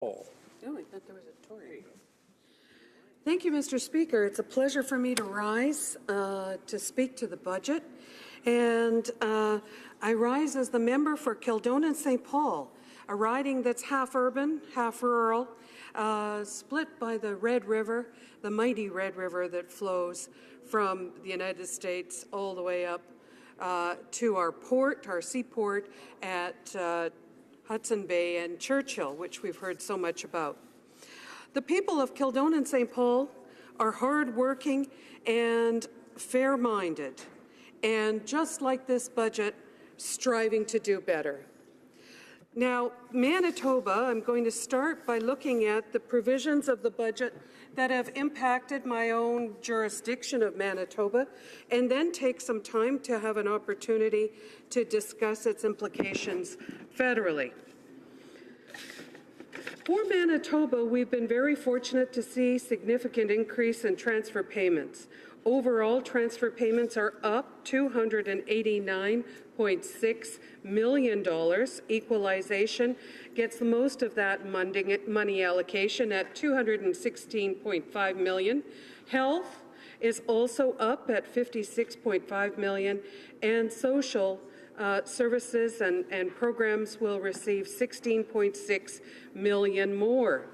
Oh, I thought there was a Tory. Thank you, Mr. Speaker. It's a pleasure for me to rise to speak to the budget. And I rise as the member for Kildonan St. Paul, a riding that's half urban, half rural, split by the Red River, the mighty Red River that flows from the United States all the way up to our port, our seaport at Hudson Bay and Churchill, which we've heard so much about. The people of Kildonan St. Paul are hardworking and fair-minded, and just like this budget, striving to do better. Now, Manitoba, I'm going to start by looking at the provisions of the budget that have impacted my own jurisdiction of Manitoba, and then take some time to have an opportunity to discuss its implications federally. For Manitoba, we've been very fortunate to see significant increase in transfer payments. Overall, transfer payments are up $289.6 million. Equalization gets the most of that money allocation at $216.5 million. Health is also up at $56.5 million, and social services and programs will receive $16.6 million more.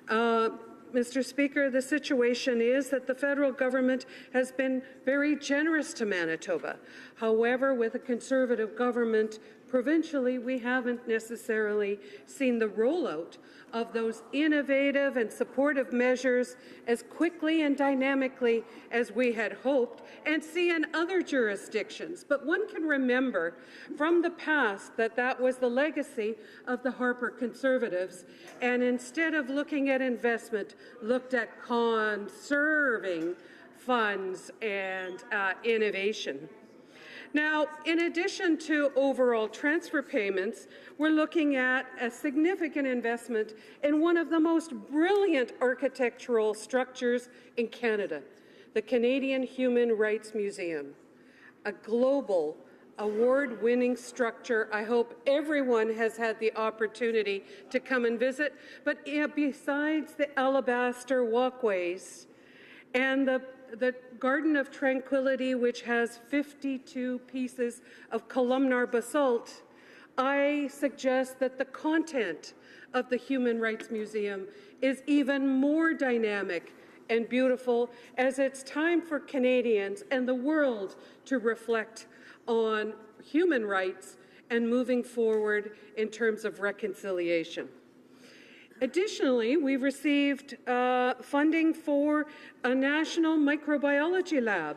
Mr. Speaker, the situation is that the federal government has been very generous to Manitoba. However, with a Conservative government provincially, we haven't necessarily seen the rollout of those innovative and supportive measures as quickly and dynamically as we had hoped and see in other jurisdictions. But one can remember from the past that that was the legacy of the Harper Conservatives, and instead of looking at investment, looked at conserving funds and innovation. Now, in addition to overall transfer payments, we're looking at a significant investment in one of the most brilliant architectural structures in Canada, the Canadian Human Rights Museum, a global award-winning structure. I hope everyone has had the opportunity to come and visit. But besides the alabaster walkways and the Garden of Tranquility, which has 52 pieces of columnar basalt, I suggest that the content of the Human Rights Museum is even more dynamic and beautiful, as it's time for Canadians and the world to reflect on human rights and moving forward in terms of reconciliation. Additionally, we've received funding for a national microbiology lab,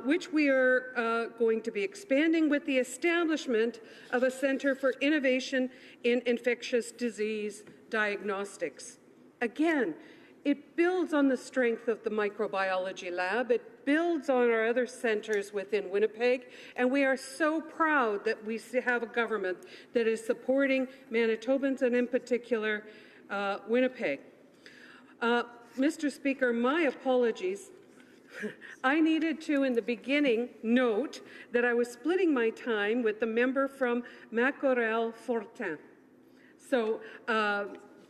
which we are going to be expanding with the establishment of a Centre for Innovation in Infectious Disease Diagnostics. Again, it builds on the strength of the microbiology lab. It builds on our other centres within Winnipeg, and we are so proud that we have a government that is supporting Manitobans and in particular Winnipeg. Mr. Speaker, my apologies. I needed to, in the beginning, note that I was splitting my time with the member from Macorel-Fortin. So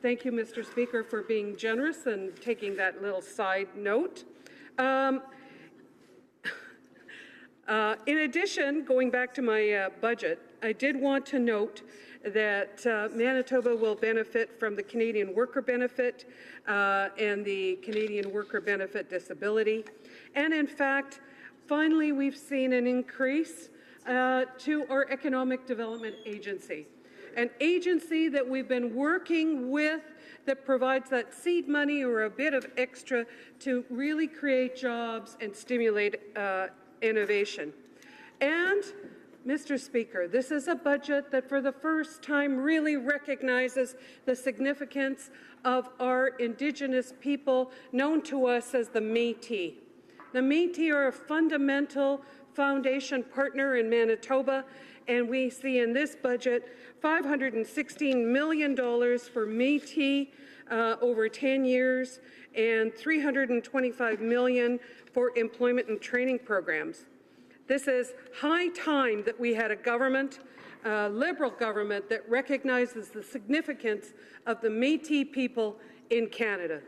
thank you, Mr. Speaker, for being generous and taking that little side note. In addition, going back to my budget, I did want to note that Manitoba will benefit from the Canadian Worker Benefit and the Canadian Worker Benefit Disability. And in fact, finally, we've seen an increase to our Economic Development Agency, an agency that we've been working with that provides that seed money or a bit of extra to really create jobs and stimulate innovation. And Mr. Speaker, this is a budget that for the first time really recognizes the significance of our Indigenous people, known to us as the Métis. The Métis are a fundamental foundation partner in Manitoba, and we see in this budget $516 million for Métis over 10 years and $325 million for employment and training programs. This is high time that we had a government, a Liberal government, that recognizes the significance of the Métis people in Canada.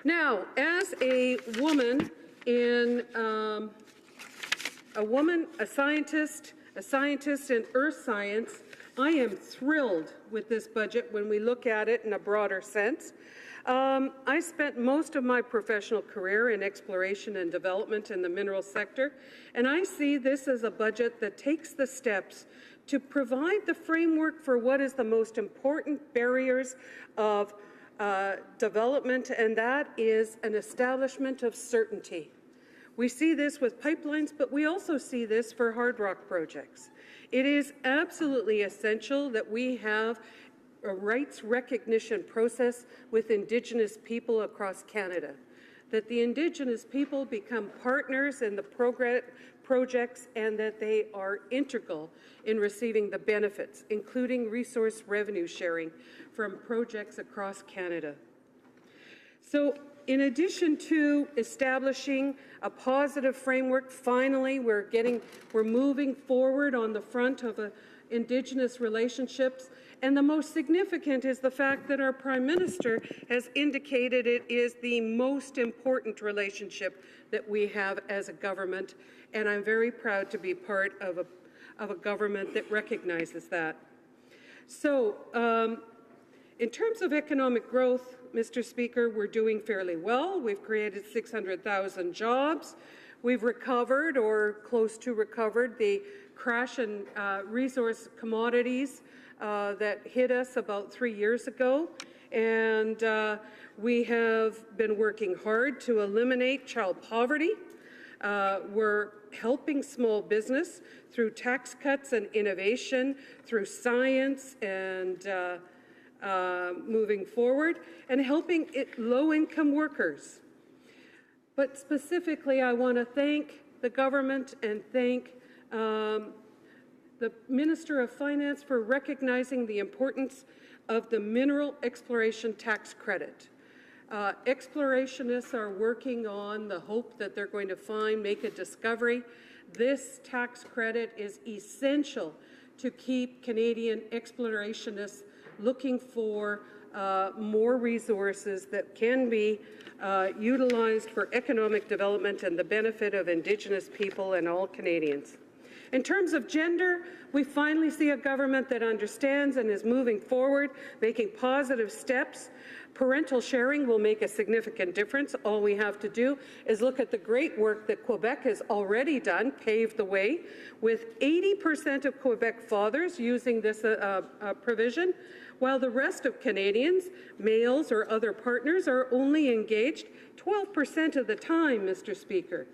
Now, as a woman a scientist in earth science, I am thrilled with this budget when we look at it in a broader sense. I spent most of my professional career in exploration and development in the mineral sector, and I see this as a budget that takes the steps to provide the framework for what is the most important barriers of development, and that is an establishment of certainty. We see this with pipelines, but we also see this for hard rock projects. It is absolutely essential that we have a rights recognition process with Indigenous people across Canada, that the Indigenous people become partners in the projects and that they are integral in receiving the benefits, including resource revenue sharing from projects across Canada. So, in addition to establishing a positive framework, finally we're moving forward on the front of Indigenous relationships, and the most significant is the fact that our Prime Minister has indicated it is the most important relationship that we have as a government, and I'm very proud to be part of a government that recognizes that. So, in terms of economic growth, Mr. Speaker, we're doing fairly well. We've created 600,000 jobs. We've recovered, or close to recovered, the crash in resource commodities that hit us about 3 years ago. And we have been working hard to eliminate child poverty. We're helping small business through tax cuts and innovation, through science and moving forward, and helping low-income workers. But specifically, I want to thank the government and thank the Minister of Finance for recognizing the importance of the mineral exploration tax credit. Explorationists are working on the hope that they're going to make a discovery. This tax credit is essential to keep Canadian explorationists looking for more resources that can be utilized for economic development and the benefit of Indigenous people and all Canadians. In terms of gender, we finally see a government that understands and is moving forward, making positive steps. Parental sharing will make a significant difference. All we have to do is look at the great work that Quebec has already done, paved the way, with 80% of Quebec fathers using this provision, while the rest of Canadians, males or other partners, are only engaged 12% of the time, Mr. Speaker.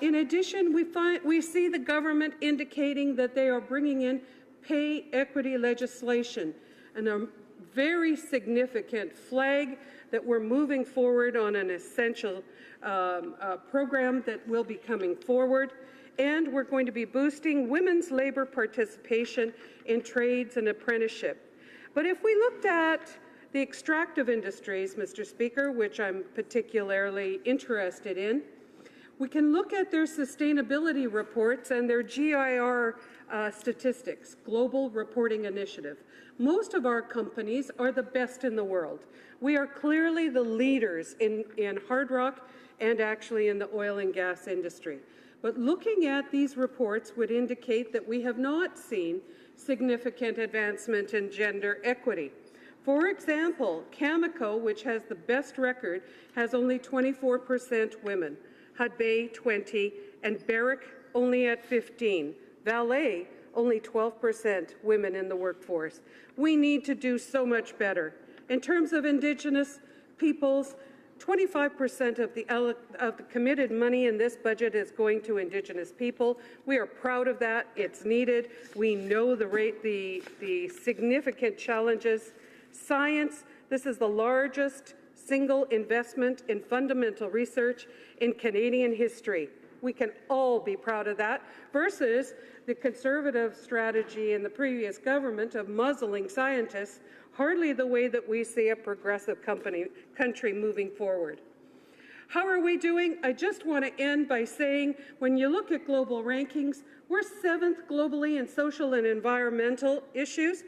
In addition, we see the government indicating that they are bringing in pay equity legislation, and a very significant flag that we're moving forward on an essential program that will be coming forward. And we're going to be boosting women's labour participation in trades and apprenticeship. But if we looked at the extractive industries, Mr. Speaker, which I'm particularly interested in, we can look at their sustainability reports and their GIR statistics, Global Reporting Initiative. Most of our companies are the best in the world. We are clearly the leaders in hard rock and actually in the oil and gas industry. But looking at these reports would indicate that we have not seen significant advancement in gender equity. For example, Cameco, which has the best record, has only 24% women. Hudbay 20, and Barrick only at 15. Vale only 12% women in the workforce. We need to do so much better. In terms of Indigenous peoples, 25% of the committed money in this budget is going to Indigenous people. We are proud of that. It's needed. We know the significant challenges. Science, this is the largest single investment in fundamental research in Canadian history. We can all be proud of that, versus the Conservative strategy in the previous government of muzzling scientists, hardly the way that we see a progressive country moving forward. How are we doing? I just want to end by saying, when you look at global rankings, we're 7th globally in social and environmental issues,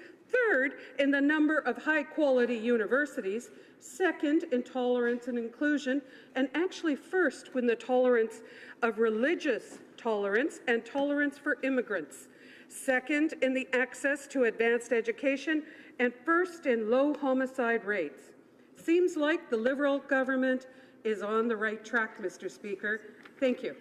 3rd in the number of high-quality universities, 2nd in tolerance and inclusion, and actually 1st in the tolerance of religious tolerance and tolerance for immigrants, 2nd in the access to advanced education, and 1st in low homicide rates. Seems like the Liberal government is on the right track, Mr. Speaker. Thank you.